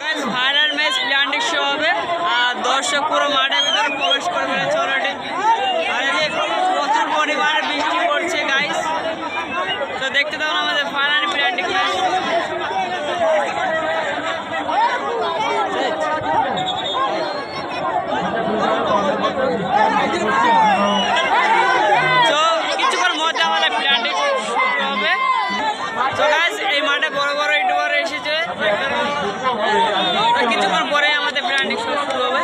Final match প্ল্যান্টিক show হবে আর দর্শক পুরো মাঠের ভিতরে প্রবেশ করে ফেলেছে অলরেডি। আর এই যে প্রচুর পরিমাণে বৃষ্টি পড়ছে গাইস, তো দেখতে থাকুন আমাদের ফাইনাল প্ল্যান্টিক ম্যাচ। তো কিছুক্ষণ মধ্যে আমাদের প্ল্যান্টিক শুরু হবে। তো গাইস এই মাঠে বড় বড় ইউটিউবার এসেছে, কিছুক্ষণ পরে আমাদের প্ল্যান্টিক শো শুরু হবে।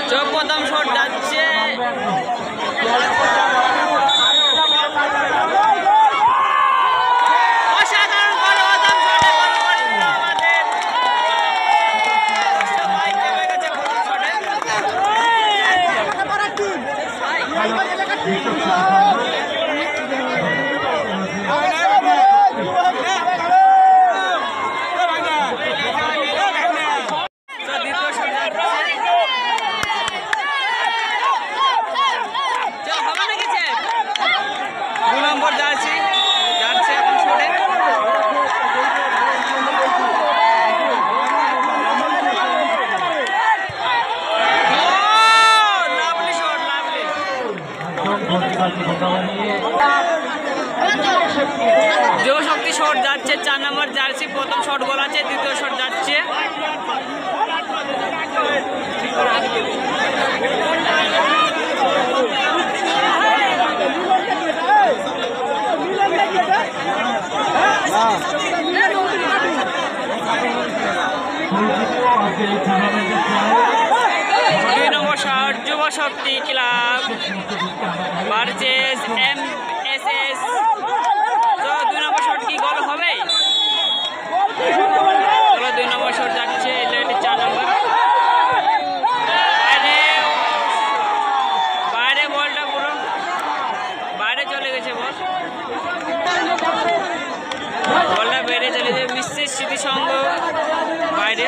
তো প্রথম শট যাচ্ছে, অসাধারণ গোল প্রথম শটে গোল করে দিল আমাদের। সবাই কেঁপে গেছে প্রথম শটে। যুবশক্তি শট যাচ্ছে 4 নম্বর জার্সি, প্রথম শট গোল আছে, দ্বিতীয় শট যাচ্ছে। দুই নম্বর শট যুবশক্তি ক্লাব ভার্সেস MSS। তো 2 নম্বর শট কি গোল হবে? চলো 2 নম্বর শট যাচ্ছে, 4 নম্বর বাইরে বলটা পুরো বাইরে চলে গেছে, বলটা বেড়ে চলে যাবে। মিশ্রিত স্মৃতিসংঘ বাইরে,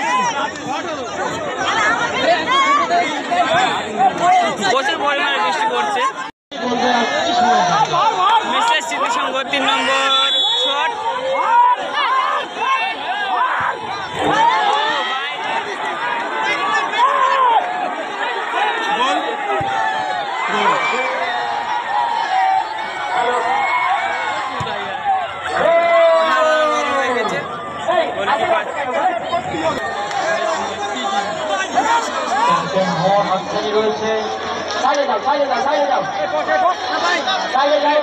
প্রচুর পরিমাণে বৃষ্টি পড়ছে। মিশ্রিত স্মৃতিসংঘ 3 নম্বর শট, রয়েছে বাইরে যাও বাইরে যাও বাইরে যাও বাইরে যাও।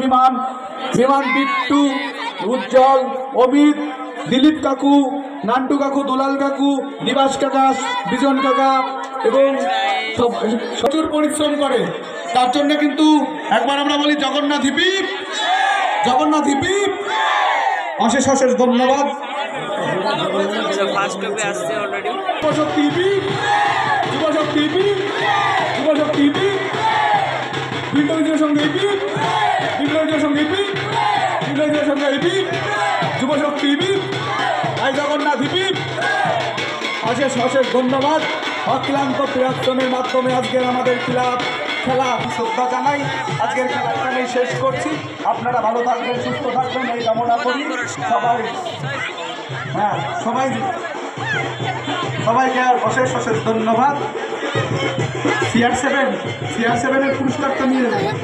বিমান বিমান বিট্টু, উজ্জ্বল, অমিত, দিলীপ কাকু, নান্টু কাকু, দুলাল কাকু, নিবাস কাকা, বিজন কাকা এবং প্রচুর পরিশ্রম করে। তার জন্য কিন্তু একবার আমরা বলি জগন্নাথ হিপি, জগন্নাথ হিপি, অশেষ অশেষ ধন্যবাদ। যুবশক্তি হিপি, যুবশক্তি হিপি, যুবশক্তি হিপি, বিপ্লবীদের সঙ্গে হিপি, বিপ্লবীদের সঙ্গে হিপি, বিপ্লবীদের সঙ্গে হিপি, যুবশক্তি হিপি, ভাই জগন্নাথ হিপি, অশেষ অশেষ ধন্যবাদ। অক্লান্ত পরিশ্রমের মাধ্যমে আজকের আমাদের ক্লাব খেলা শ্রদ্ধা জানাই। আজকের খেলা এখানেই শেষ করছি। আপনারা ভালো থাকবেন, সুস্থ থাকবেন এই কামনা করি। সবাইকে অশেষ অশেষ ধন্যবাদ। CR7 এর পুরস্কারটা নিয়ে নেবেন।